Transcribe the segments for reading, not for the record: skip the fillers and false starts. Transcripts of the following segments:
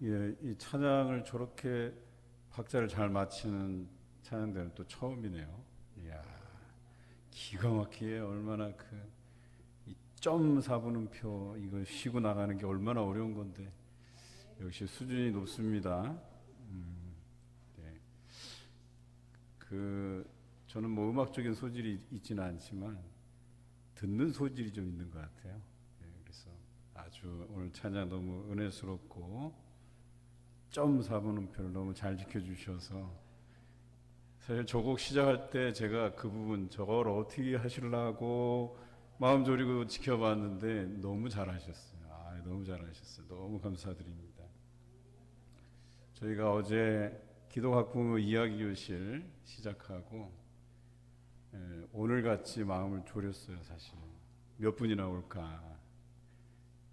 예, 이 찬양을 저렇게 박자를 잘 맞히는 찬양대는 또 처음이네요. 이야, 기가 막히게 얼마나 이 점 사분음표 이거 쉬고 나가는 게 얼마나 어려운 건데 역시 수준이 높습니다. 네. 저는 뭐 음악적인 소질이 있지는 않지만 듣는 소질이 좀 있는 것 같아요. 네, 그래서 아주 오늘 찬양 너무 은혜스럽고 점 사분음표를 너무 잘 지켜주셔서 사실 저 곡 시작할 때 제가 그 부분 저걸 어떻게 하시려고 마음 졸이고 지켜봤는데 너무 잘하셨어요. 너무 잘하셨어요. 너무 감사드립니다. 저희가 어제 기도학부모 이야기교실 시작하고 오늘같이 마음을 졸였어요. 사실 몇 분이나 올까,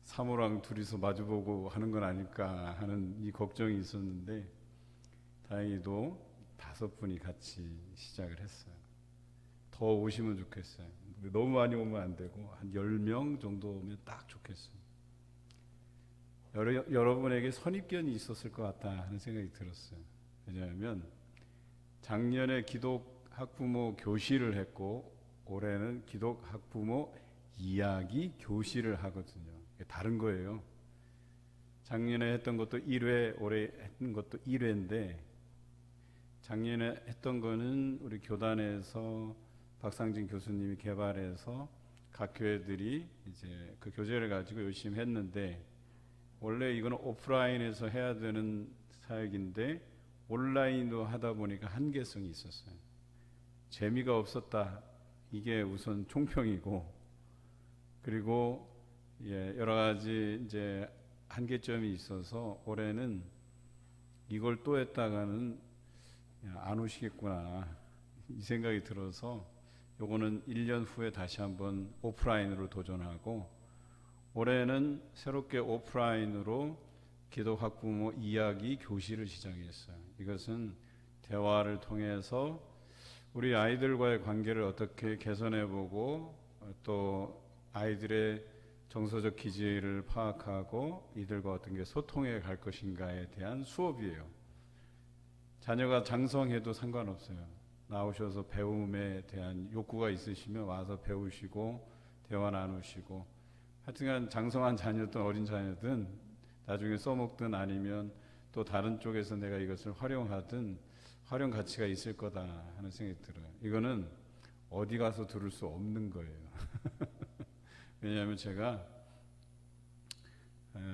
사모랑 둘이서 마주보고 하는 건 아닐까 하는 이 걱정이 있었는데 다행히도 5분이 같이 시작을 했어요. 더 오시면 좋겠어요. 너무 많이 오면 안 되고 한 10명 정도 오면 딱 좋겠어요. 여러분에게 선입견이 있었을 것 같다 하는 생각이 들었어요. 왜냐하면 작년에 기독 학부모 교실을 했고 올해는 기독 학부모 이야기 교실을 하거든요. 다른 거예요. 작년에 했던 것도 1회, 올해 했던 것도 1회인데 작년에 했던 거는 우리 교단에서 박상진 교수님이 개발해서 각 교회들이 이제 그 교재를 가지고 열심히 했는데 원래 이거는 오프라인에서 해야 되는 사역인데 온라인으로 하다 보니까 한계성이 있었어요. 재미가 없었다. 이게 우선 총평이고 그리고 여러 가지 이제 한계점이 있어서 올해는 이걸 또 했다가는 안 오시겠구나 이 생각이 들어서 요거는 1년 후에 다시 한번 오프라인으로 도전하고 올해는 새롭게 오프라인으로 기독학부모 이야기 교실을 시작했어요. 이것은 대화를 통해서 우리 아이들과의 관계를 어떻게 개선해보고 또 아이들의 정서적 기질을 파악하고 이들과 어떻게 소통해 갈 것인가에 대한 수업이에요. 자녀가 장성해도 상관없어요. 나오셔서 배움에 대한 욕구가 있으시면 와서 배우시고 대화 나누시고 하여튼간 장성한 자녀든 어린 자녀든 나중에 써먹든 아니면 또 다른 쪽에서 내가 이것을 활용하든 활용 가치가 있을 거다 하는 생각이 들어요. 이거는 어디 가서 들을 수 없는 거예요. 왜냐하면 제가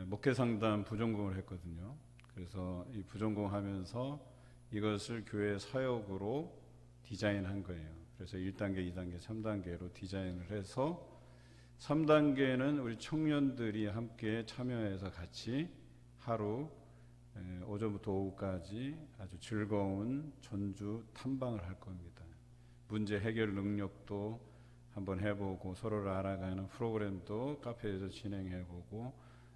목회상담 부전공을 했거든요. 그래서 이 부전공 하면서 이것을 교회 사역으로 디자인한 거예요. 그래서 1단계, 2단계, 3단계로 디자인을 해서 3단계는 우리 청년들이 함께 참여해서 같이 하루 오전부터 오후까지 아주 즐거운 전주 탐방을 할 겁니다. 문제 해결 능력도 한번 해보고 서로를 알아가는 프로그램도 카페에서 진행해보고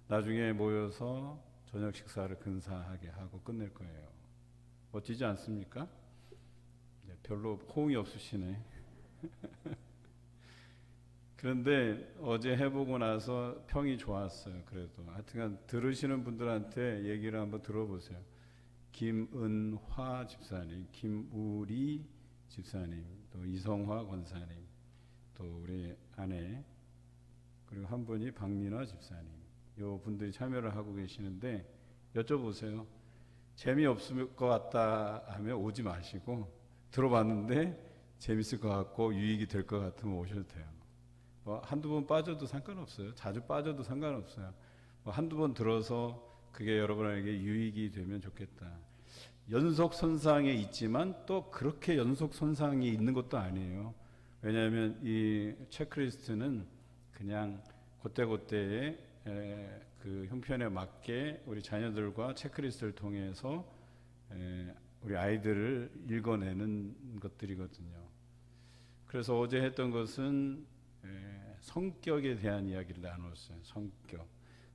나중에 모여서 저녁 식사를 근사하게 하고 끝낼 거예요. 멋지지 않습니까? 별로 호응이 없으시네. 그런데 어제 해보고 나서 평이 좋았어요. 그래도 하여튼간 들으시는 분들한테 얘기를 한번 들어보세요. 김은화 집사님, 김우리 집사님, 또 이성화 권사님, 또 우리 아내, 그리고 한 분이 박민화 집사님, 요 분들이 참여를 하고 계시는데 여쭤보세요. 재미없을 것 같다 하면 오지 마시고 들어봤는데 재밌을 것 같고 유익이 될 것 같으면 오셔도 돼요. 한두 번 빠져도 상관없어요. 자주 빠져도 상관없어요. 한두 번 들어서 그게 여러분에게 유익이 되면 좋겠다. 연속선상에 있지만 또 그렇게 연속선상에 있는 것도 아니에요. 왜냐하면 이 체크리스트는 그냥 그때그때의 그 형편에 맞게 우리 자녀들과 체크리스트를 통해서 우리 아이들을 읽어내는 것들이거든요. 그래서 어제 했던 것은 성격에 대한 이야기를 나눴어요. 성격.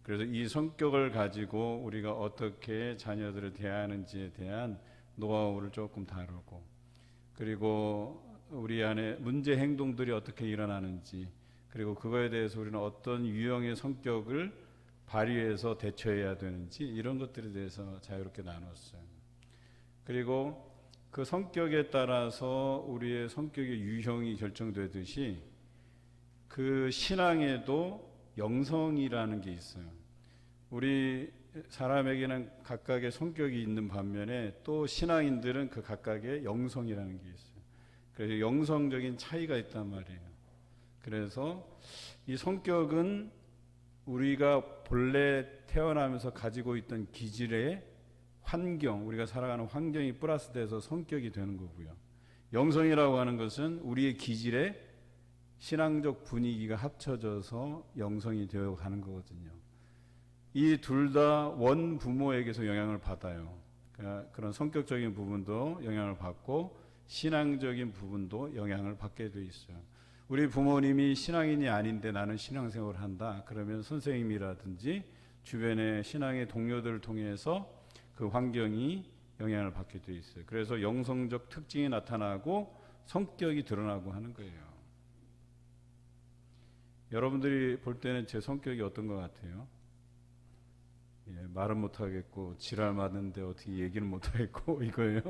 그래서 이 성격을 가지고 우리가 어떻게 자녀들을 대하는지에 대한 노하우를 조금 다루고 그리고 우리 안에 문제 행동들이 어떻게 일어나는지 그리고 그거에 대해서 우리는 어떤 유형의 성격을 발휘해서 대처해야 되는지 이런 것들에 대해서 자유롭게 나눴어요. 그리고 그 성격에 따라서 우리의 성격의 유형이 결정되듯이 그 신앙에도 영성이라는 게 있어요. 우리 사람에게는 각각의 성격이 있는 반면에 또 신앙인들은 그 각각의 영성이라는 게 있어요. 그래서 영성적인 차이가 있단 말이에요. 그래서 이 성격은 우리가 본래 태어나면서 가지고 있던 기질의 환경, 우리가 살아가는 환경이 플러스 돼서 성격이 되는 거고요. 영성이라고 하는 것은 우리의 기질의 신앙적 분위기가 합쳐져서 영성이 되어 가는 거거든요. 이 둘 다 원 부모에게서 영향을 받아요. 그러니까 그런 성격적인 부분도 영향을 받고 신앙적인 부분도 영향을 받게 돼 있어요. 우리 부모님이 신앙인이 아닌데 나는 신앙생활을 한다. 그러면 선생님이라든지 주변의 신앙의 동료들을 통해서 그 환경이 영향을 받게 돼 있어요. 그래서 영성적 특징이 나타나고 성격이 드러나고 하는 거예요. 여러분들이 볼 때는 제 성격이 어떤 것 같아요? 예, 말은 못하겠고 지랄 맞는데 어떻게 얘기는 못하겠고 이거예요.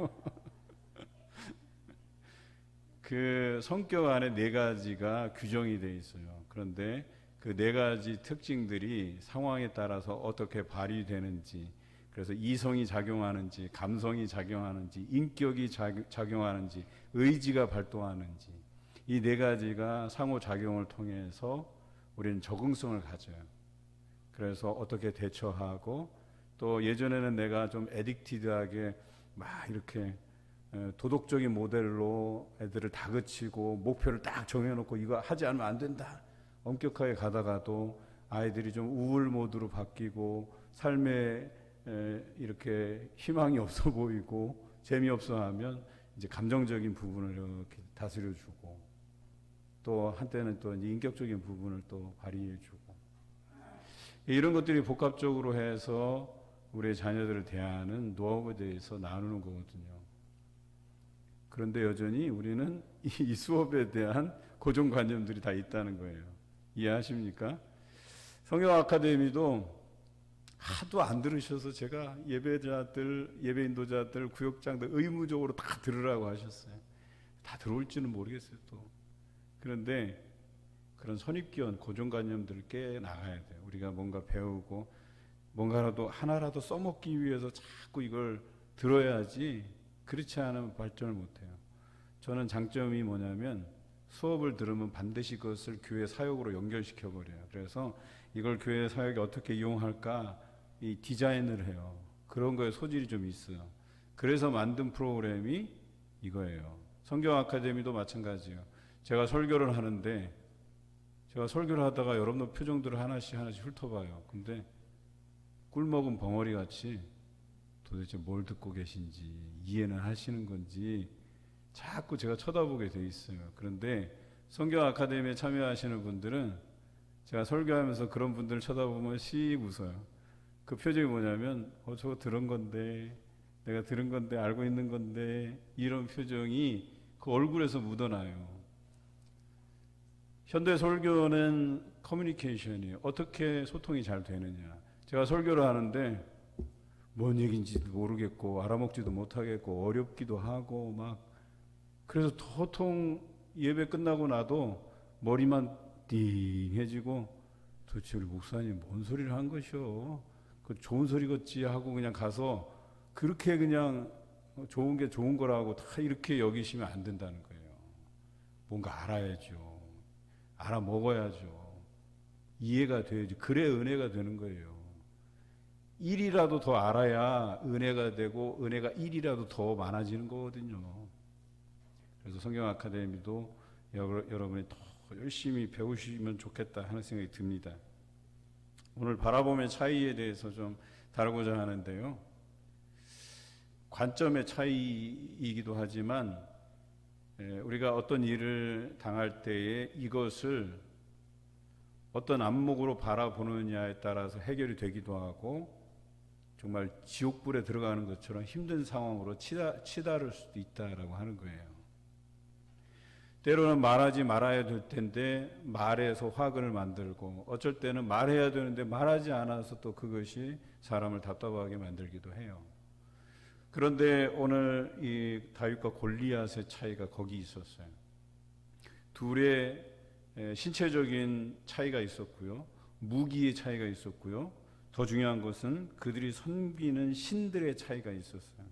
그 성격 안에 네 가지가 규정이 돼 있어요. 그런데 그 네 가지 특징들이 상황에 따라서 어떻게 발휘되는지, 그래서 이성이 작용하는지, 감성이 작용하는지, 인격이 작용하는지, 의지가 발동하는지, 이 네 가지가 상호작용을 통해서 우리는 적응성을 가져요. 그래서 어떻게 대처하고, 또 예전에는 내가 좀 애딕티드하게 막 이렇게 도덕적인 모델로 애들을 다그치고 목표를 딱 정해놓고 이거 하지 않으면 안 된다 엄격하게 가다가도 아이들이 좀 우울 모드로 바뀌고 삶에 이렇게 희망이 없어 보이고 재미없어 하면 이제 감정적인 부분을 이렇게 다스려주고, 또 한때는 또 인격적인 부분을 또 발휘해주고, 이런 것들이 복합적으로 해서 우리의 자녀들을 대하는 노하우에 대해서 나누는 거거든요. 그런데 여전히 우리는 이 수업에 대한 고정관념들이 다 있다는 거예요. 이해하십니까? 성경 아카데미도 하도 안 들으셔서 제가 예배자들, 예배 인도자들, 구역장들 의무적으로 다 들으라고 하셨어요. 다 들어올지는 모르겠어요 또. 그런데 그런 선입견, 고정관념들을 깨 나가야 돼요. 우리가 뭔가 배우고 뭔가라도 하나라도 써먹기 위해서 자꾸 이걸 들어야지, 그렇지 않으면 발전을 못해요. 저는 장점이 뭐냐면 수업을 들으면 반드시 그것을 교회 사역으로 연결시켜버려요. 그래서 이걸 교회 사역에 어떻게 이용할까 이 디자인을 해요. 그런 거에 소질이 좀 있어요. 그래서 만든 프로그램이 이거예요. 성경 아카데미도 마찬가지예요. 제가 설교를 하는데, 제가 설교를 하다가 여러분들 표정들을 하나씩 훑어봐요. 근데 꿀먹은 벙어리 같이 도대체 뭘 듣고 계신지 이해는 하시는 건지 자꾸 제가 쳐다보게 돼 있어요. 그런데 성경 아카데미에 참여하시는 분들은 제가 설교하면서 그런 분들을 쳐다보면 씩 웃어요. 그 표정이 뭐냐면 저거 들은 건데, 내가 들은 건데, 알고 있는 건데, 이런 표정이 그 얼굴에서 묻어나요. 현대 설교는 커뮤니케이션이에요. 어떻게 소통이 잘 되느냐. 제가 설교를 하는데 뭔 얘기인지도 모르겠고 알아먹지도 못하겠고 어렵기도 하고 막, 그래서 도통 예배 끝나고 나도 머리만 띵해지고 도대체 우리 목사님 뭔 소리를 한 것이오, 그 좋은 소리겠지 하고 그냥 가서 그렇게 그냥 좋은 게 좋은 거라고 다 이렇게 여기시면 안 된다는 거예요. 뭔가 알아야죠. 알아먹어야죠. 이해가 돼야지. 그래 은혜가 되는 거예요. 1이라도 더 알아야 은혜가 되고 은혜가 1이라도 더 많아지는 거거든요. 그래서 성경 아카데미도 여러분이 더 열심히 배우시면 좋겠다 하는 생각이 듭니다. 오늘 바라봄의 차이에 대해서 좀 다루고자 하는데요. 관점의 차이이기도 하지만 우리가 어떤 일을 당할 때에 이것을 어떤 안목으로 바라보느냐에 따라서 해결이 되기도 하고, 정말 지옥불에 들어가는 것처럼 힘든 상황으로 치달을 수도 있다라고 하는 거예요. 때로는 말하지 말아야 될 텐데 말해서 화근을 만들고, 어쩔 때는 말해야 되는데 말하지 않아서 또 그것이 사람을 답답하게 만들기도 해요. 그런데 오늘 이 다윗과 골리앗의 차이가 거기 있었어요. 둘의 신체적인 차이가 있었고요, 무기의 차이가 있었고요, 더 중요한 것은 그들이 섬기는 신들의 차이가 있었어요.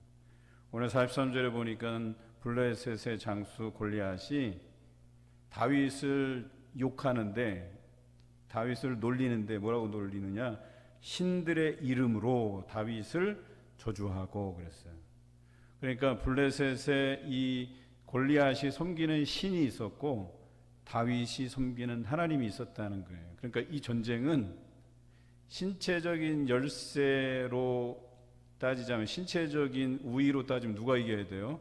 오늘 43절에 보니까 블레셋의 장수 골리앗이 다윗을 욕하는데, 다윗을 놀리는데 뭐라고 놀리느냐, 신들의 이름으로 다윗을 저주하고 그랬어요. 그러니까 블레셋의 이 골리앗이 섬기는 신이 있었고 다윗이 섬기는 하나님이 있었다는 거예요. 그러니까 이 전쟁은 신체적인 열세로 따지자면, 신체적인 우위로 따지면 누가 이겨야 돼요?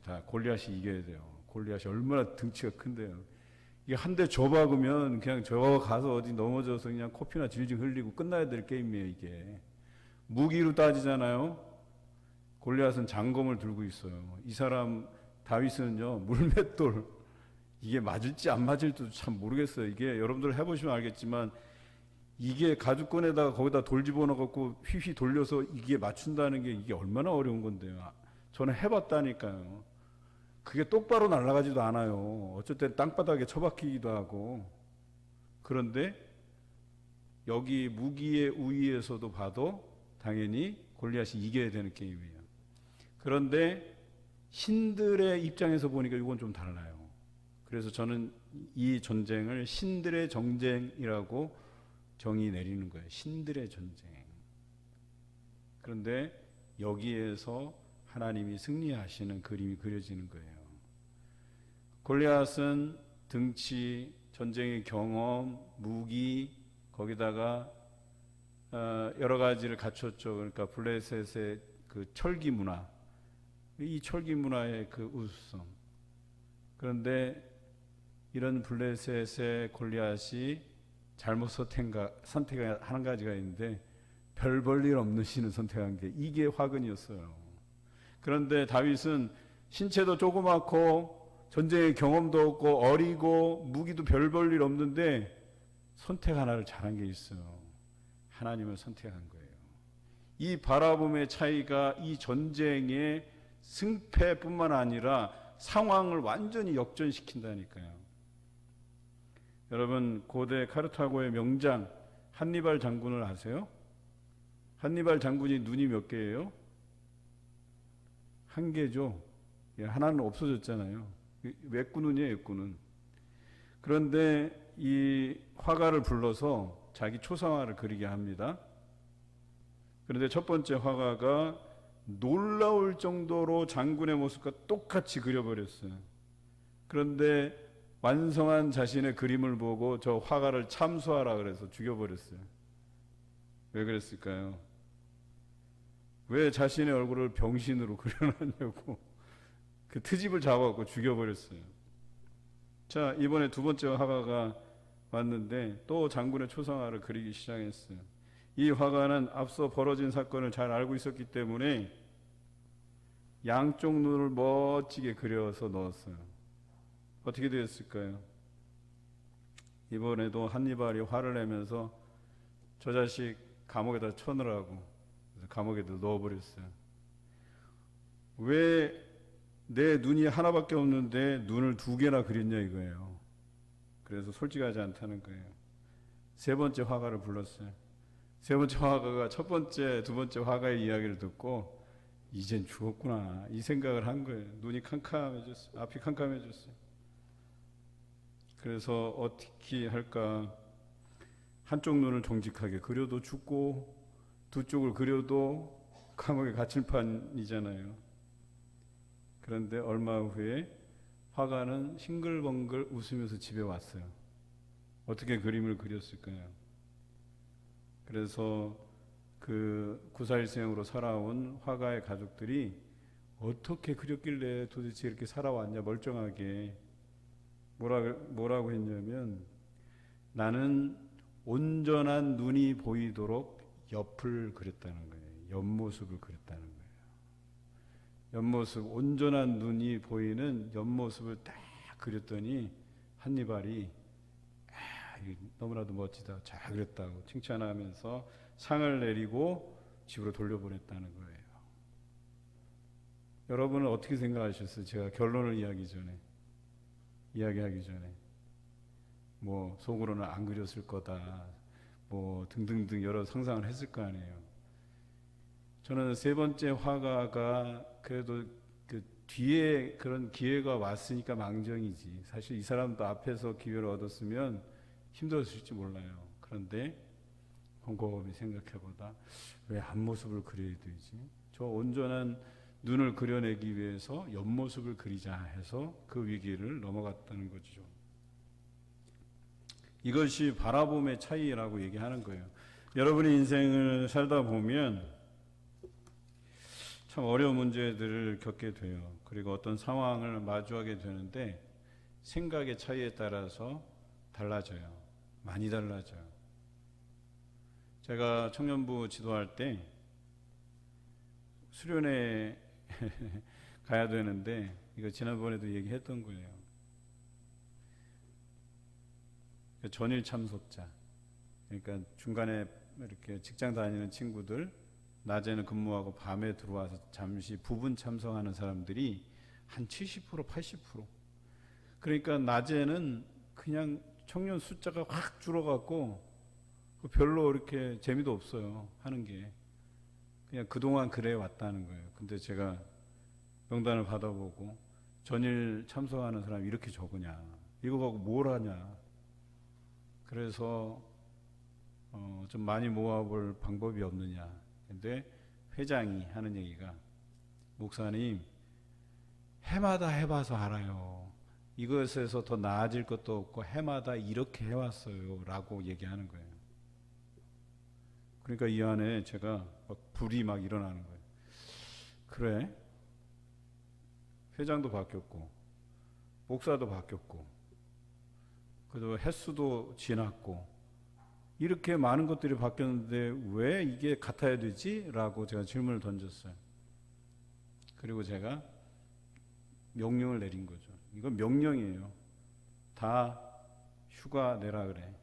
다 골리앗이 이겨야 돼요. 골리앗이 얼마나 등치가 큰데요. 이게 한 대 줘박으면 그냥 저 가서 어디 넘어져서 그냥 코피나 질질 흘리고 끝나야 될 게임이에요. 이게 무기로 따지잖아요. 골리앗은 장검을 들고 있어요. 이 사람 다윗은요, 물맷돌, 이게 맞을지 안 맞을지도 참 모르겠어요. 이게 여러분들 해보시면 알겠지만, 이게 가죽끈에다가 거기다 돌 집어넣고 휘휘 돌려서 이게 맞춘다는 게 이게 얼마나 어려운 건데요. 저는 해봤다니까요. 그게 똑바로 날아가지도 않아요. 어쩔 땐 땅바닥에 처박히기도 하고. 그런데 여기 무기의 우위에서도 봐도 당연히 골리앗이 이겨야 되는 게임이에요. 그런데 신들의 입장에서 보니까 이건 좀 달라요. 그래서 저는 이 전쟁을 신들의 전쟁이라고 정의 내리는 거예요. 신들의 전쟁. 그런데 여기에서 하나님이 승리하시는 그림이 그려지는 거예요. 골리앗은 등치, 전쟁의 경험, 무기, 거기다가 여러 가지를 갖췄죠. 그러니까 블레셋의 그 철기 문화, 이 철기 문화의 그 우수성. 그런데 이런 블레셋의 골리앗이 잘못 선택한 한 가지가 있는데, 별 볼 일 없는 신을 선택한 게 이게 화근이었어요. 그런데 다윗은 신체도 조그맣고 전쟁의 경험도 없고 어리고 무기도 별 볼 일 없는데 선택 하나를 잘한 게 있어요. 하나님을 선택한 거예요. 이 바라봄의 차이가 이 전쟁의 승패뿐만 아니라 상황을 완전히 역전시킨다니까요. 여러분, 고대 카르타고의 명장 한니발 장군을 아세요? 한니발 장군이 눈이 몇 개예요? 한 개죠. 하나는 없어졌잖아요. 외꾸눈이에요, 외꾸눈. 그런데 이 화가를 불러서 자기 초상화를 그리게 합니다. 그런데 첫 번째 화가가 놀라울 정도로 장군의 모습과 똑같이 그려버렸어요. 그런데 완성한 자신의 그림을 보고 저 화가를 참수하라 그래서 죽여버렸어요. 왜 그랬을까요? 왜 자신의 얼굴을 병신으로 그려놨냐고 그 트집을 잡아갖고 죽여버렸어요. 자, 이번에 두 번째 화가가 왔는데 또 장군의 초상화를 그리기 시작했어요. 이 화가는 앞서 벌어진 사건을 잘 알고 있었기 때문에 양쪽 눈을 멋지게 그려서 넣었어요. 어떻게 되었을까요? 이번에도 한니발이 화를 내면서 저 자식 감옥에다 쳐넣으라고 감옥에다 넣어버렸어요. 왜 내 눈이 하나밖에 없는데 눈을 두 개나 그렸냐 이거예요. 그래서 솔직하지 않다는 거예요. 세 번째 화가를 불렀어요. 세 번째 화가가 첫 번째, 두 번째 화가의 이야기를 듣고 이젠 죽었구나 이 생각을 한 거예요. 눈이 캄캄해졌어요. 앞이 캄캄해졌어요. 그래서 어떻게 할까? 한쪽 눈을 정직하게 그려도 죽고 두 쪽을 그려도 감옥에 갇힐 판이잖아요. 그런데 얼마 후에 화가는 싱글벙글 웃으면서 집에 왔어요. 어떻게 그림을 그렸을까요? 그래서 그 구사일생으로 살아온 화가의 가족들이 어떻게 그렸길래 도대체 이렇게 살아왔냐 멀쩡하게 뭐라고 했냐면, 나는 온전한 눈이 보이도록 옆을 그렸다는 거예요. 옆모습을 그렸다는 거예요. 옆모습, 온전한 눈이 보이는 옆모습을 딱 그렸더니 한니발이 너무나도 멋지다, 잘 그렸다고 칭찬하면서 상을 내리고 집으로 돌려보냈다는 거예요. 여러분은 어떻게 생각하셨어요? 제가 결론을 이야기하기 전에 뭐 속으로는 안 그렸을 거다, 뭐 등등등 여러 상상을 했을 거 아니에요. 저는 세 번째 화가가 그래도 그 뒤에 그런 기회가 왔으니까 망정이지, 사실 이 사람도 앞에서 기회를 얻었으면 힘들었을지 몰라요. 그런데 곰곰이 생각해보다 왜 앞모습을 그려야 되지? 저 온전한 눈을 그려내기 위해서 옆모습을 그리자 해서 그 위기를 넘어갔다는 거죠. 이것이 바라봄의 차이라고 얘기하는 거예요. 여러분의 인생을 살다 보면 참 어려운 문제들을 겪게 돼요. 그리고 어떤 상황을 마주하게 되는데 생각의 차이에 따라서 달라져요. 많이 달라져요. 제가 청년부 지도할 때 수련회 가야 되는데, 이거 지난번에도 얘기했던 거예요. 전일 참석자, 그러니까 중간에 이렇게 직장 다니는 친구들, 낮에는 근무하고 밤에 들어와서 잠시 부분 참석하는 사람들이 한 70%, 80%. 그러니까 낮에는 그냥 청년 숫자가 확 줄어갖고 별로 이렇게 재미도 없어요, 하는 게. 그냥 그동안 그래 왔다는 거예요. 근데 제가 명단을 받아보고 전일 참석하는 사람이 이렇게 적으냐, 이거 갖고 뭘 하냐. 그래서 좀 많이 모아볼 방법이 없느냐. 근데 회장이 하는 얘기가, 목사님 해마다 해봐서 알아요. 이것에서 더 나아질 것도 없고 해마다 이렇게 해왔어요 라고 얘기하는 거예요. 그러니까 이 안에 제가 불이 막 일어나는 거예요. 그래, 회장도 바뀌었고 목사도 바뀌었고 그리고 횟수도 지났고 이렇게 많은 것들이 바뀌었는데 왜 이게 같아야 되지? 라고 제가 질문을 던졌어요. 그리고 제가 명령을 내린 거죠. 이건 명령이에요. 다 휴가 내라 그래.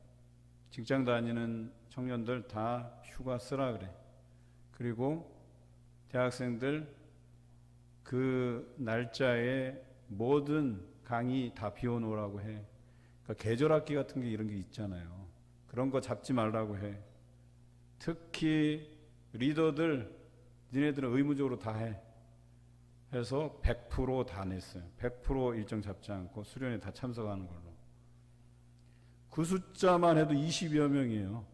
직장 다니는 청년들 다 휴가 쓰라 그래. 그리고 대학생들 그 날짜에 모든 강의 다 비워놓으라고 해. 그러니까 계절학기 같은 게 이런 게 있잖아요. 그런 거 잡지 말라고 해. 특히 리더들, 니네들은 의무적으로 다 해. 해서 100% 다 냈어요. 100% 일정 잡지 않고 수련회 다 참석하는 걸로. 그 숫자만 해도 20여 명이에요.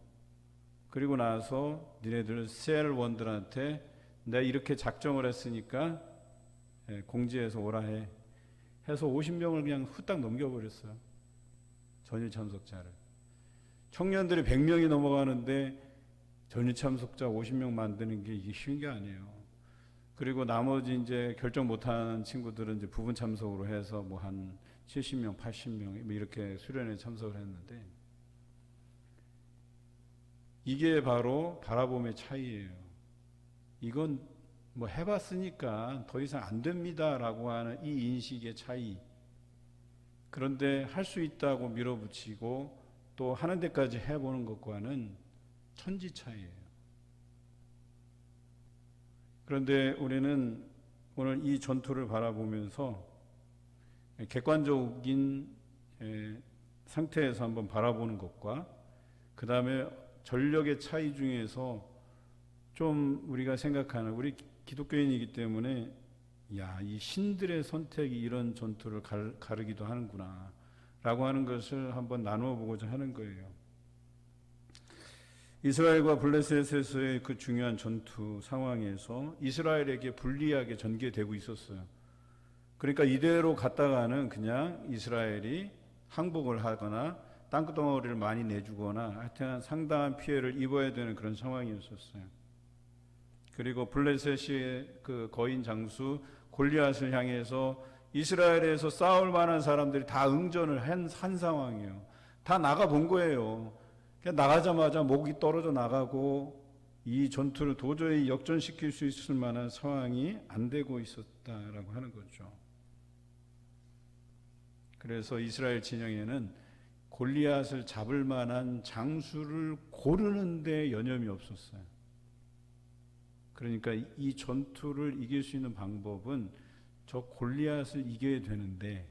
그리고 나서 니네들 셀원들한테 내가 이렇게 작정을 했으니까 공지해서 오라 해. 해서 50명을 그냥 후딱 넘겨버렸어요. 전일 참석자를. 청년들이 100명이 넘어가는데 전일 참석자 50명 만드는 게 이게 쉬운 게 아니에요. 그리고 나머지 이제 결정 못하는 친구들은 이제 부분 참석으로 해서 뭐 한 70명, 80명 이렇게 수련회에 참석을 했는데, 이게 바로 바라봄의 차이예요. 이건 뭐 해봤으니까 더 이상 안 됩니다라고 하는 이 인식의 차이. 그런데 할 수 있다고 밀어붙이고 또 하는 데까지 해보는 것과는 천지 차이예요. 그런데 우리는 오늘 이 전투를 바라보면서 객관적인 상태에서 한번 바라보는 것과 그 다음에 전력의 차이 중에서 좀 우리가 생각하는, 우리 기독교인이기 때문에 야, 이 신들의 선택이 이런 전투를 가르기도 하는구나 라고 하는 것을 한번 나누어 보고자 하는 거예요. 이스라엘과 블레셋에서의 그 중요한 전투 상황에서 이스라엘에게 불리하게 전개되고 있었어요. 그러니까 이대로 갔다가는 그냥 이스라엘이 항복을 하거나 땅덩어리를 많이 내주거나 하여튼 상당한 피해를 입어야 되는 그런 상황이었었어요. 그리고 블레셋의 그 거인 장수 골리앗을 향해서 이스라엘에서 싸울 만한 사람들이 다 응전을 한 상황이에요. 다 나가 본 거예요. 나가자마자 목이 떨어져 나가고 이 전투를 도저히 역전시킬 수 있을 만한 상황이 안 되고 있었다라고 하는 거죠. 그래서 이스라엘 진영에는 골리앗을 잡을 만한 장수를 고르는데 여념이 없었어요. 그러니까 이 전투를 이길 수 있는 방법은 저 골리앗을 이겨야 되는데,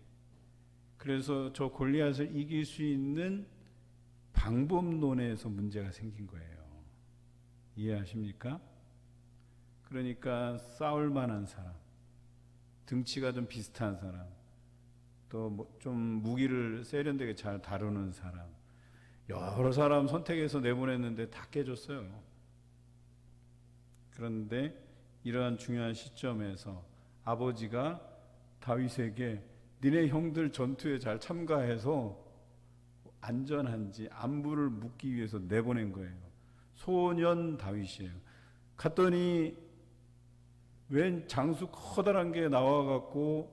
그래서 저 골리앗을 이길 수 있는 방법론에서 문제가 생긴 거예요. 이해하십니까? 그러니까 싸울 만한 사람, 등치가 좀 비슷한 사람, 또 좀 무기를 세련되게 잘 다루는 사람, 여러 사람 선택해서 내보냈는데 다 깨졌어요. 그런데 이러한 중요한 시점에서 아버지가 다윗에게 니네 형들 전투에 잘 참가해서 안전한지 안부를 묻기 위해서 내보낸 거예요. 소년 다윗이에요. 갔더니 웬 장수 커다란 게 나와갖고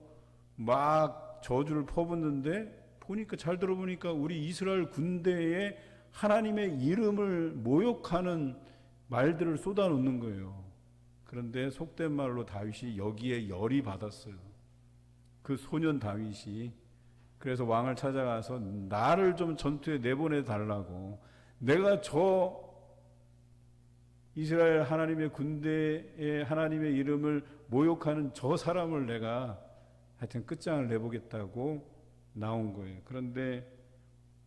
막 저주를 퍼붓는데, 보니까 잘 들어보니까 우리 이스라엘 군대에 하나님의 이름을 모욕하는 말들을 쏟아놓는 거예요. 그런데 속된 말로 다윗이 여기에 열이 받았어요. 그 소년 다윗이. 그래서 왕을 찾아가서 나를 좀 전투에 내보내 달라고, 내가 저 이스라엘 하나님의 군대에 하나님의 이름을 모욕하는 저 사람을 내가 하여튼 끝장을 내보겠다고 나온 거예요. 그런데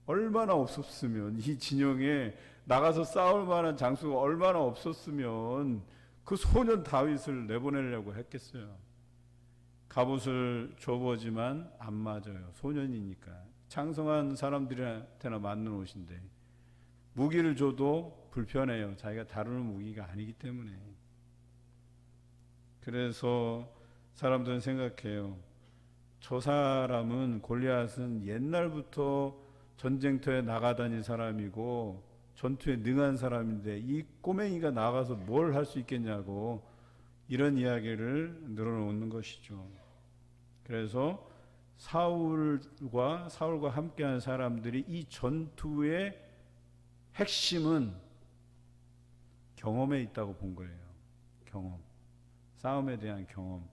얼마나 없었으면, 이 진영에 나가서 싸울 만한 장수가 얼마나 없었으면 그 소년 다윗을 내보내려고 했겠어요. 갑옷을 줘보지만 안 맞아요. 소년이니까. 장성한 사람들한테나 맞는 옷인데 무기를 줘도 불편해요. 자기가 다루는 무기가 아니기 때문에. 그래서 사람들은 생각해요. 저 사람은, 골리앗은 옛날부터 전쟁터에 나가다닌 사람이고 전투에 능한 사람인데 이 꼬맹이가 나가서 뭘 할 수 있겠냐고, 이런 이야기를 늘어놓는 것이죠. 그래서 사울과 함께한 사람들이 이 전투의 핵심은 경험에 있다고 본 거예요. 경험, 싸움에 대한 경험,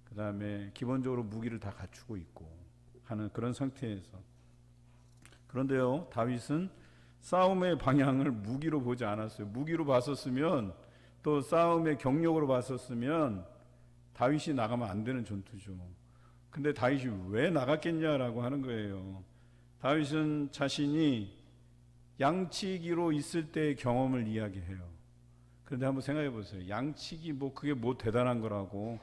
그 다음에 기본적으로 무기를 다 갖추고 있고 하는 그런 상태에서. 그런데요, 다윗은 싸움의 방향을 무기로 보지 않았어요. 무기로 봤었으면, 또 싸움의 경력으로 봤었으면 다윗이 나가면 안 되는 전투죠. 근데 다윗이 왜 나갔겠냐라고 하는 거예요. 다윗은 자신이 양치기로 있을 때의 경험을 이야기해요. 그런데 한번 생각해 보세요. 양치기 그게 대단한 거라고.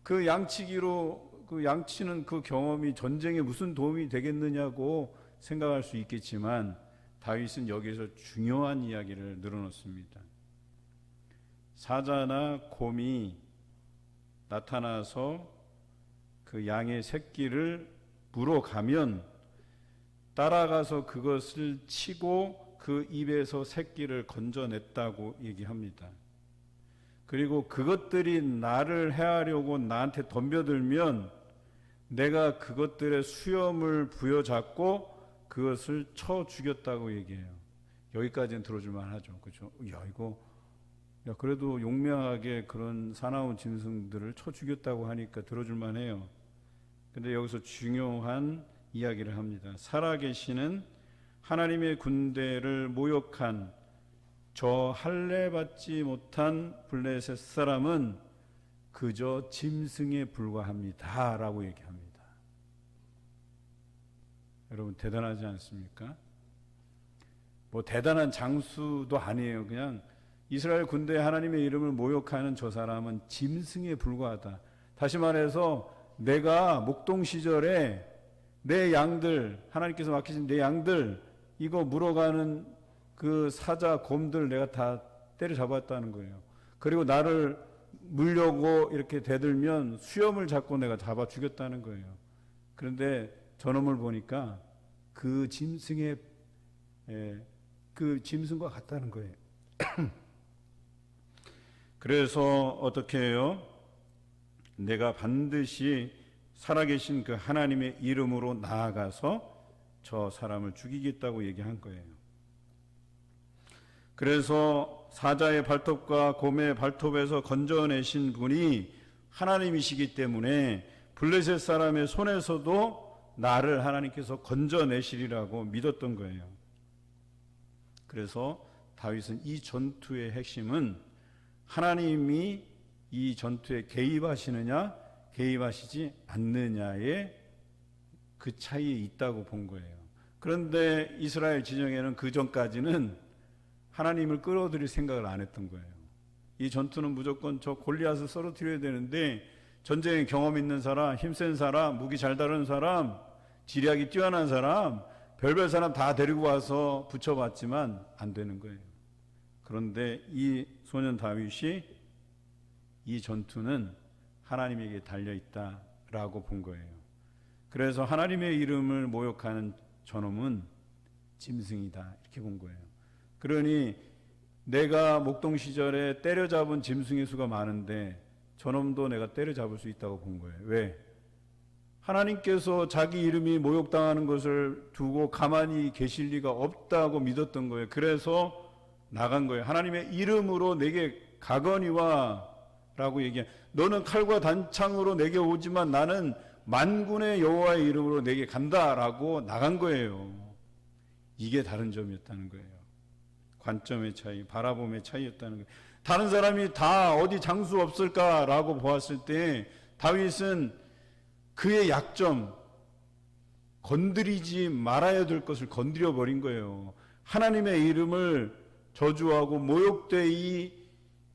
그 양치기로, 그 양치는 그 경험이 전쟁에 무슨 도움이 되겠느냐고 생각할 수 있겠지만, 다윗은 여기서 중요한 이야기를 늘어놓습니다. 사자나 곰이 나타나서 그 양의 새끼를 물어가면 따라가서 그것을 치고 그 입에서 새끼를 건져냈다고 얘기합니다. 그리고 그것들이 나를 해하려고 나한테 덤벼들면 내가 그것들의 수염을 부여잡고 그것을 쳐 죽였다고 얘기해요. 여기까지는 들어줄만 하죠. 그렇죠? 그래도 용맹하게 그런 사나운 짐승들을 쳐 죽였다고 하니까 들어줄만 해요. 근데 여기서 중요한 이야기를 합니다. 살아계시는 하나님의 군대를 모욕한 저 할례받지 못한 블레셋 사람은 그저 짐승에 불과합니다 라고 얘기합니다. 여러분, 대단하지 않습니까? 대단한 장수도 아니에요. 그냥 이스라엘 군대에 하나님의 이름을 모욕하는 저 사람은 짐승에 불과하다. 다시 말해서 내가 목동 시절에 내 양들, 하나님께서 맡기신 내 양들, 이거 물어가는 그 사자, 곰들 내가 다 때려잡았다는 거예요. 그리고 나를 물려고 이렇게 대들면 수염을 잡고 내가 잡아 죽였다는 거예요. 그런데 저놈을 보니까 그 짐승과 같다는 거예요. 그래서 어떻게 해요? 내가 반드시 살아계신 그 하나님의 이름으로 나아가서 저 사람을 죽이겠다고 얘기한 거예요. 그래서 사자의 발톱과 곰의 발톱에서 건져내신 분이 하나님이시기 때문에 블레셋 사람의 손에서도 나를 하나님께서 건져내시리라고 믿었던 거예요. 그래서 다윗은 이 전투의 핵심은 하나님이 이 전투에 개입하시느냐 개입하시지 않느냐의 그 차이에 있다고 본 거예요. 그런데 이스라엘 진영에는 그 전까지는 하나님을 끌어들일 생각을 안 했던 거예요. 이 전투는 무조건 저 골리앗을 쓰러뜨려야 되는데 전쟁에 경험 있는 사람, 힘센 사람, 무기 잘 다루는 사람, 지략이 뛰어난 사람, 별별 사람 다 데리고 와서 붙여봤지만 안 되는 거예요. 그런데 이 소년 다윗이 이 전투는 하나님에게 달려있다라고 본 거예요. 그래서 하나님의 이름을 모욕하는 저놈은 짐승이다 이렇게 본 거예요. 그러니 내가 목동 시절에 때려잡은 짐승의 수가 많은데 저놈도 내가 때려잡을 수 있다고 본 거예요. 왜? 하나님께서 자기 이름이 모욕당하는 것을 두고 가만히 계실 리가 없다고 믿었던 거예요. 그래서 나간 거예요. 하나님의 이름으로 내게 가거니와 라고 얘기해. 너는 칼과 단창으로 내게 오지만 나는 만군의 여호와의 이름으로 내게 간다라고 나간 거예요. 이게 다른 점이었다는 거예요. 관점의 차이, 바라봄의 차이였다는 거예요. 다른 사람이 다 어디 장수 없을까라고 보았을 때 다윗은 그의 약점, 건드리지 말아야 될 것을 건드려 버린 거예요. 하나님의 이름을 저주하고 모욕되이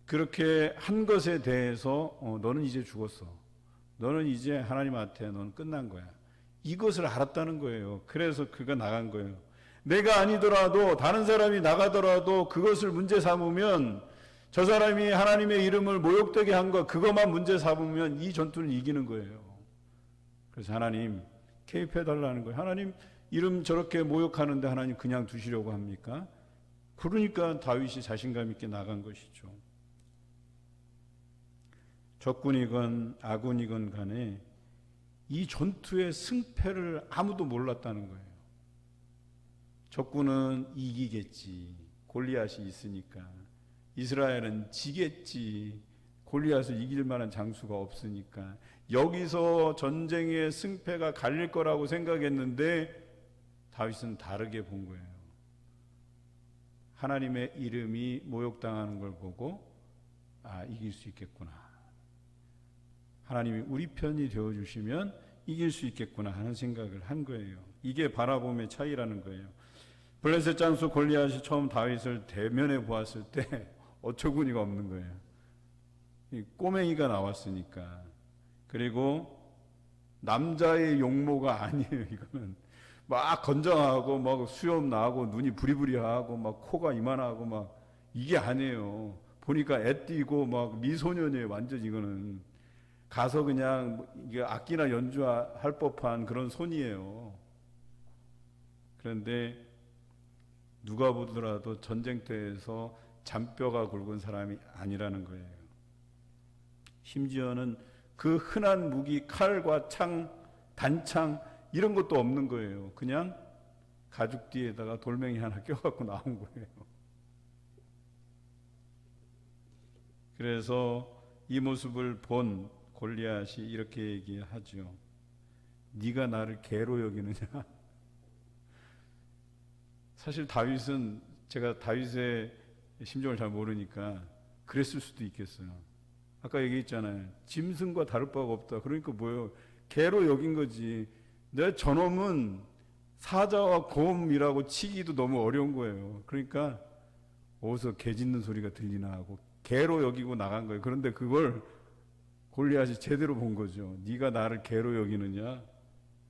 그렇게 한 것에 대해서 너는 이제 죽었어. 너는 이제 하나님한테 너는 끝난 거야. 이것을 알았다는 거예요. 그래서 그가 나간 거예요. 내가 아니더라도 다른 사람이 나가더라도 그것을 문제 삼으면 저 사람이 하나님의 이름을 모욕되게 한 거 그것만 문제 삼으면 이 전투는 이기는 거예요. 그래서 하나님 개입해달라는 거예요. 하나님 이름 저렇게 모욕하는데 하나님 그냥 두시려고 합니까? 그러니까 다윗이 자신감 있게 나간 것이죠. 적군이건 아군이건 간에 이 전투의 승패를 아무도 몰랐다는 거예요. 적군은 이기겠지. 골리앗이 있으니까. 이스라엘은 지겠지. 골리앗을 이길 만한 장수가 없으니까. 여기서 전쟁의 승패가 갈릴 거라고 생각했는데 다윗은 다르게 본 거예요. 하나님의 이름이 모욕당하는 걸 보고 이길 수 있겠구나. 하나님이 우리 편이 되어주시면 이길 수 있겠구나 하는 생각을 한 거예요. 이게 바라봄의 차이라는 거예요. 블레셋 장수 골리앗이 처음 다윗을 대면해 보았을 때 어처구니가 없는 거예요. 이 꼬맹이가 나왔으니까. 그리고 남자의 용모가 아니에요. 이거는 막 건장하고 막 수염 나고 눈이 부리부리하고 막 코가 이만하고 막 이게 아니에요. 보니까 애띠고 막 미소년이에요. 완전 이거는 가서 그냥 이게 악기나 연주할 법한 그런 손이에요. 그런데 누가 보더라도 전쟁터에서 잔뼈가 굵은 사람이 아니라는 거예요. 심지어는 그 흔한 무기 칼과 창, 단창 이런 것도 없는 거예요. 그냥 가죽 뒤에다가 돌멩이 하나 껴갖고 나온 거예요. 그래서 이 모습을 본 골리앗이 이렇게 얘기하죠. 네가 나를 개로 여기느냐? 사실 다윗은 제가 다윗의 심정을 잘 모르니까 그랬을 수도 있겠어요. 아까 얘기했잖아요. 짐승과 다를 바가 없다. 그러니까 뭐예요? 개로 여긴 거지. 내 저놈은 사자와 곰이라고 치기도 너무 어려운 거예요. 그러니까 어디서 개 짖는 소리가 들리나 하고 개로 여기고 나간 거예요. 그런데 그걸 골리앗이 제대로 본 거죠. 네가 나를 개로 여기느냐?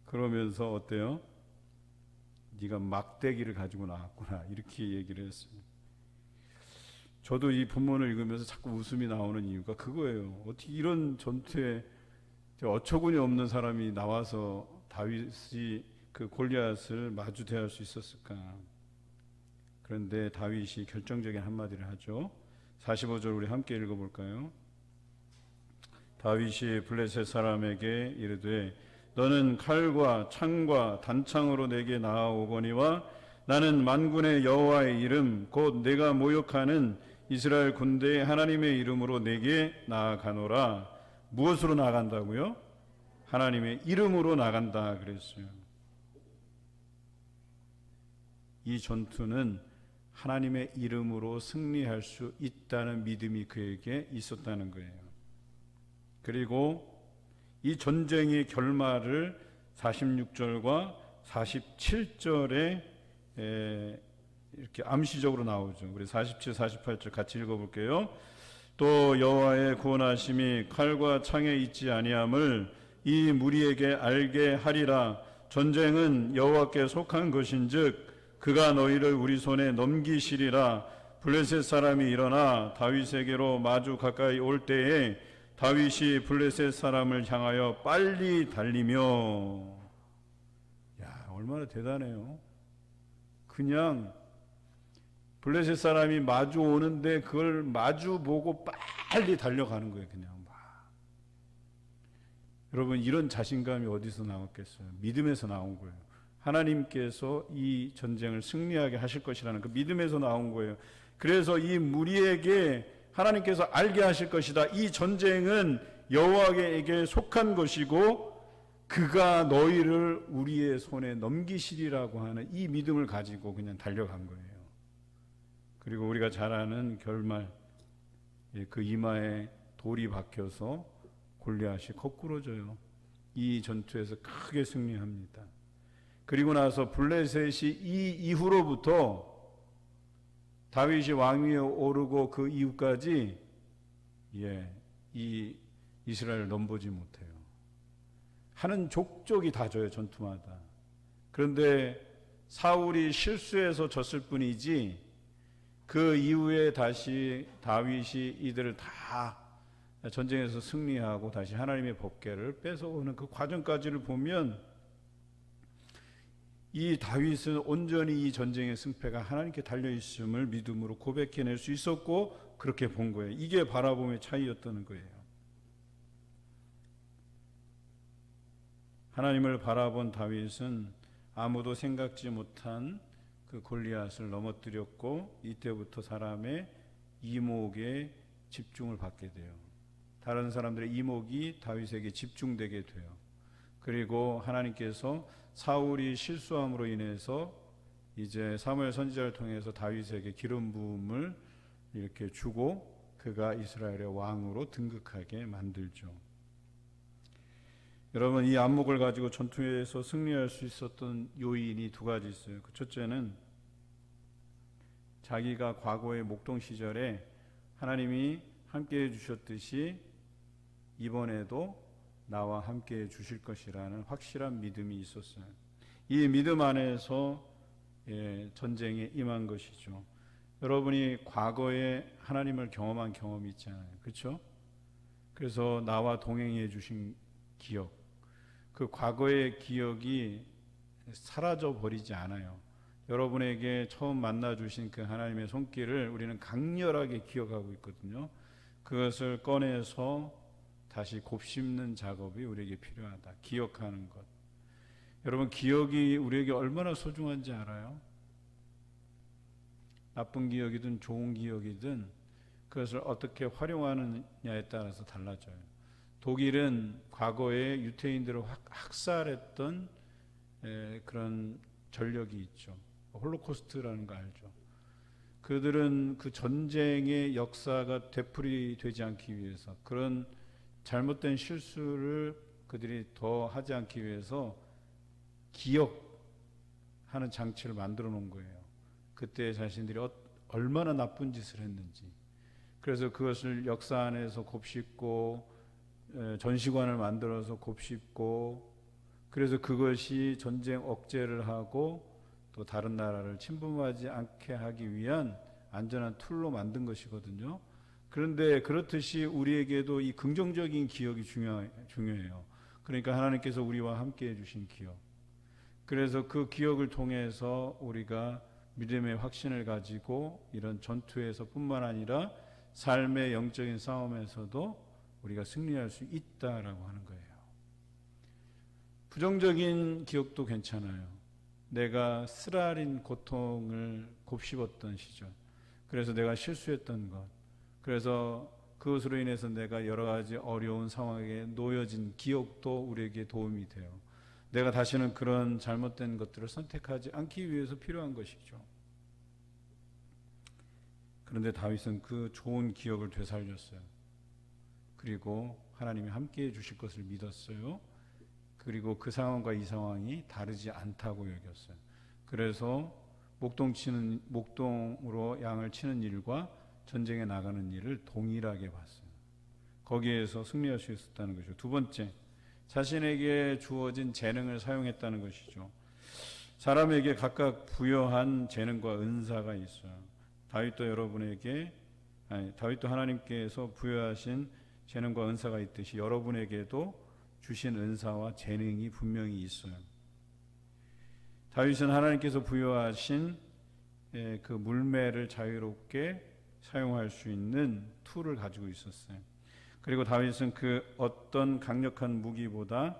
그러면서 어때요? 네가 막대기를 가지고 나왔구나. 이렇게 얘기를 했습니다. 저도 이 본문을 읽으면서 자꾸 웃음이 나오는 이유가 그거예요. 어떻게 이런 전투에 어처구니 없는 사람이 나와서 다윗이 그 골리앗을 마주 대할 수 있었을까? 그런데 다윗이 결정적인 한마디를 하죠. 45절 우리 함께 읽어볼까요? 다윗이 블레셋 사람에게 이르되 너는 칼과 창과 단창으로 내게 나아오거니와 나는 만군의 여호와의 이름 곧 내가 모욕하는 이스라엘 군대의 하나님의 이름으로 내게 나아가노라. 무엇으로 나간다고요? 하나님의 이름으로 나간다 그랬어요. 이 전투는 하나님의 이름으로 승리할 수 있다는 믿음이 그에게 있었다는 거예요. 그리고 이 전쟁의 결말을 46절과 47절에 이렇게 암시적으로 나오죠. 우리 47, 48절 같이 읽어볼게요. 또 여호와의 구원하심이 칼과 창에 있지 아니함을 이 무리에게 알게 하리라. 전쟁은 여호와께 속한 것인즉 그가 너희를 우리 손에 넘기시리라. 블레셋 사람이 일어나 다윗에게로 마주 가까이 올 때에 다윗이 블레셋 사람을 향하여 빨리 달리며, 야, 얼마나 대단해요. 그냥 블레셋 사람이 마주 오는데 그걸 마주 보고 빨리 달려가는 거예요. 그냥 막. 여러분, 이런 자신감이 어디서 나왔겠어요? 믿음에서 나온 거예요. 하나님께서 이 전쟁을 승리하게 하실 것이라는 그 믿음에서 나온 거예요. 그래서 이 무리에게 하나님께서 알게 하실 것이다. 이 전쟁은 여호와에게 속한 것이고 그가 너희를 우리의 손에 넘기시리라고 하는 이 믿음을 가지고 그냥 달려간 거예요. 그리고 우리가 잘 아는 결말, 그 이마에 돌이 박혀서 골리앗이 거꾸로져요. 이 전투에서 크게 승리합니다. 그리고 나서 블레셋이 이 이후로부터 다윗이 왕위에 오르고 그 이후까지 이 이스라엘을 넘보지 못해요. 하는 족족이 다 져요, 전투마다. 그런데 사울이 실수해서 졌을 뿐이지 그 이후에 다시 다윗이 이들을 다 전쟁에서 승리하고 다시 하나님의 법궤를 뺏어오는 그 과정까지를 보면 이 다윗은 온전히 이 전쟁의 승패가 하나님께 달려있음을 믿음으로 고백해낼 수 있었고 그렇게 본 거예요. 이게 바라봄의 차이였다는 거예요. 하나님을 바라본 다윗은 아무도 생각지 못한 그 골리앗을 넘어뜨렸고 이때부터 사람의 이목에 집중을 받게 돼요. 다른 사람들의 이목이 다윗에게 집중되게 돼요. 그리고 하나님께서 사울이 실수함으로 인해서 이제 사무엘 선지자를 통해서 다윗에게 기름 부음을 이렇게 주고 그가 이스라엘의 왕으로 등극하게 만들죠. 여러분, 이 안목을 가지고 전투에서 승리할 수 있었던 요인이 두 가지 있어요. 그 첫째는 자기가 과거의 목동 시절에 하나님이 함께해 주셨듯이 이번에도 나와 함께해 주실 것이라는 확실한 믿음이 있었어요. 이 믿음 안에서 전쟁에 임한 것이죠. 여러분이 과거에 하나님을 경험한 경험이 있잖아요. 그렇죠? 그래서 나와 동행해 주신 기억, 그 과거의 기억이 사라져 버리지 않아요. 여러분에게 처음 만나 주신 그 하나님의 손길을 우리는 강렬하게 기억하고 있거든요. 그것을 꺼내서 다시 곱씹는 작업이 우리에게 필요하다. 기억하는 것. 여러분, 기억이 우리에게 얼마나 소중한지 알아요? 나쁜 기억이든 좋은 기억이든 그것을 어떻게 활용하느냐에 따라서 달라져요. 독일은 과거에 유태인들을 학살했던 그런 전력이 있죠. 홀로코스트라는 거 알죠? 그들은 그 전쟁의 역사가 되풀이되지 않기 위해서 그런 잘못된 실수를 그들이 더 하지 않기 위해서 기억하는 장치를 만들어 놓은 거예요. 그때 자신들이 얼마나 나쁜 짓을 했는지. 그래서 그것을 역사 안에서 곱씹고 전시관을 만들어서 곱씹고, 그래서 그것이 전쟁 억제를 하고 또 다른 나라를 침범하지 않게 하기 위한 안전한 툴로 만든 것이거든요. 그런데 그렇듯이 우리에게도 이 긍정적인 기억이 중요해요. 그러니까 하나님께서 우리와 함께 해주신 기억. 그래서 그 기억을 통해서 우리가 믿음의 확신을 가지고 이런 전투에서 뿐만 아니라 삶의 영적인 싸움에서도 우리가 승리할 수 있다라고 하는 거예요. 부정적인 기억도 괜찮아요. 내가 쓰라린 고통을 곱씹었던 시절, 그래서 내가 실수했던 것, 그래서 그것으로 인해서 내가 여러 가지 어려운 상황에 놓여진 기억도 우리에게 도움이 돼요. 내가 다시는 그런 잘못된 것들을 선택하지 않기 위해서 필요한 것이죠. 그런데 다윗은 그 좋은 기억을 되살렸어요. 그리고 하나님이 함께해 주실 것을 믿었어요. 그리고 그 상황과 이 상황이 다르지 않다고 여겼어요. 그래서 목동으로 양을 치는 일과 전쟁에 나가는 일을 동일하게 봤어요. 거기에서 승리할 수 있었다는 것이죠. 두 번째, 자신에게 주어진 재능을 사용했다는 것이죠. 사람에게 각각 부여한 재능과 은사가 있어요. 다윗도 하나님께서 부여하신 재능과 은사가 있듯이 여러분에게도 주신 은사와 재능이 분명히 있어요. 다윗은 하나님께서 부여하신 그 물매를 자유롭게 사용할 수 있는 툴을 가지고 있었어요. 그리고 다윗은 그 어떤 강력한 무기보다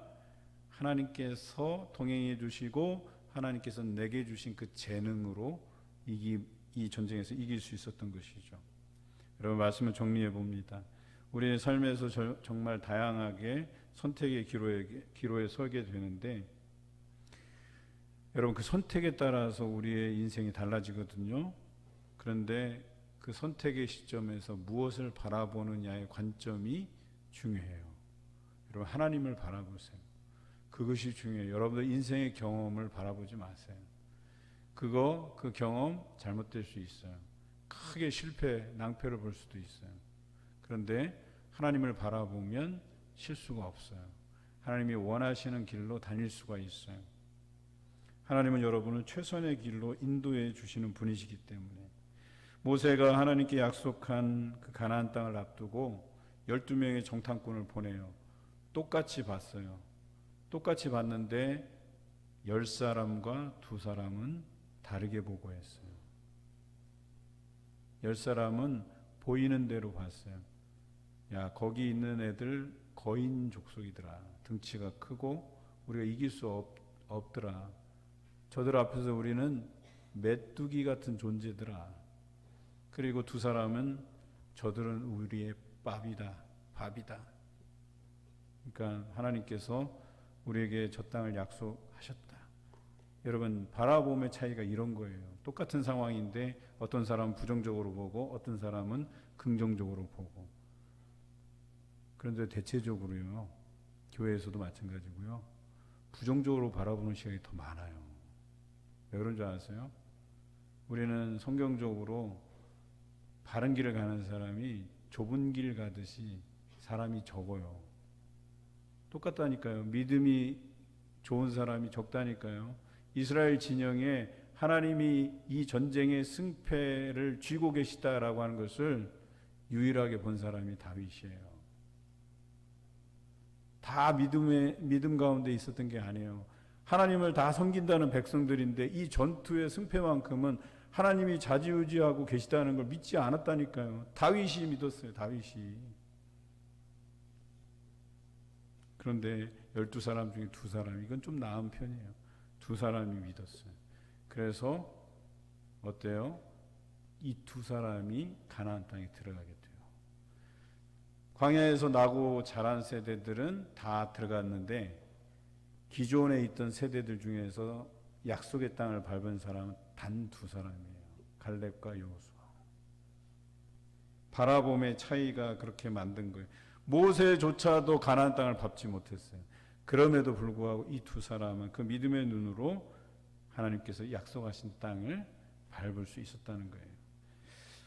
하나님께서 동행해 주시고 하나님께서 내게 주신 그 재능으로 이 전쟁에서 이길 수 있었던 것이죠. 여러분, 말씀을 정리해 봅니다. 우리의 삶에서 정말 다양하게 선택의 기로에 서게 되는데, 여러분, 그 선택에 따라서 우리의 인생이 달라지거든요. 그런데 그 선택의 시점에서 무엇을 바라보느냐의 관점이 중요해요. 여러분, 하나님을 바라보세요. 그것이 중요해요. 여러분들 인생의 경험을 바라보지 마세요. 그 경험 잘못될 수 있어요. 크게 낭패를 볼 수도 있어요. 그런데 하나님을 바라보면 실수가 없어요. 하나님이 원하시는 길로 다닐 수가 있어요. 하나님은 여러분을 최선의 길로 인도해 주시는 분이시기 때문에, 모세가 하나님께 약속한 그 가나안 땅을 앞두고 12명의 정탐꾼을 보내요. 똑같이 봤어요. 똑같이 봤는데 10사람과 2사람은 다르게 보고했어요. 10사람은 보이는 대로 봤어요. 야, 거기 있는 애들 거인 족속이더라. 등치가 크고 우리가 이길 수 없더라. 저들 앞에서 우리는 메뚜기 같은 존재더라. 그리고 2사람은 저들은 우리의 밥이다. 그러니까 하나님께서 우리에게 저 땅을 약속하셨다. 여러분, 바라봄의 차이가 이런 거예요. 똑같은 상황인데 어떤 사람은 부정적으로 보고 어떤 사람은 긍정적으로 보고. 그런데 대체적으로요, 교회에서도 마찬가지고요, 부정적으로 바라보는 시각이 더 많아요. 왜 그런 줄 아세요? 우리는 성경적으로 바른 길을 가는 사람이 좁은 길 가듯이 사람이 적어요. 똑같다니까요. 믿음이 좋은 사람이 적다니까요. 이스라엘 진영에 하나님이 이 전쟁의 승패를 쥐고 계시다라고 하는 것을 유일하게 본 사람이 다윗이에요. 다 믿음 가운데 있었던 게 아니에요. 하나님을 다 섬긴다는 백성들인데 이 전투의 승패만큼은 하나님이 좌지우지하고 계시다는 걸 믿지 않았다니까요. 다윗이 믿었어요. 다윗이. 그런데 12사람 중에 2사람, 이건 좀 나은 편이에요. 2사람이 믿었어요. 그래서 어때요? 이 2사람이 가나안 땅에 들어가게 돼요. 광야에서 나고 자란 세대들은 다 들어갔는데 기존에 있던 세대들 중에서 약속의 땅을 밟은 사람은 단 2사람이에요. 갈렙과 여호수아. 바라봄의 차이가 그렇게 만든 거예요. 모세조차도 가나안 땅을 밟지 못했어요. 그럼에도 불구하고 이 2사람은 그 믿음의 눈으로 하나님께서 약속하신 땅을 밟을 수 있었다는 거예요.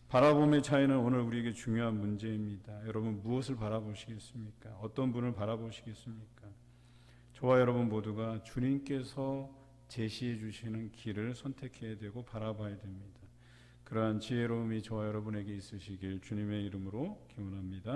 바라봄의 차이는 오늘 우리에게 중요한 문제입니다. 여러분, 무엇을 바라보시겠습니까? 어떤 분을 바라보시겠습니까? 저와 여러분 모두가 주님께서 제시해 주시는 길을 선택해야 되고 바라봐야 됩니다. 그러한 지혜로움이 저와 여러분에게 있으시길 주님의 이름으로 기원합니다.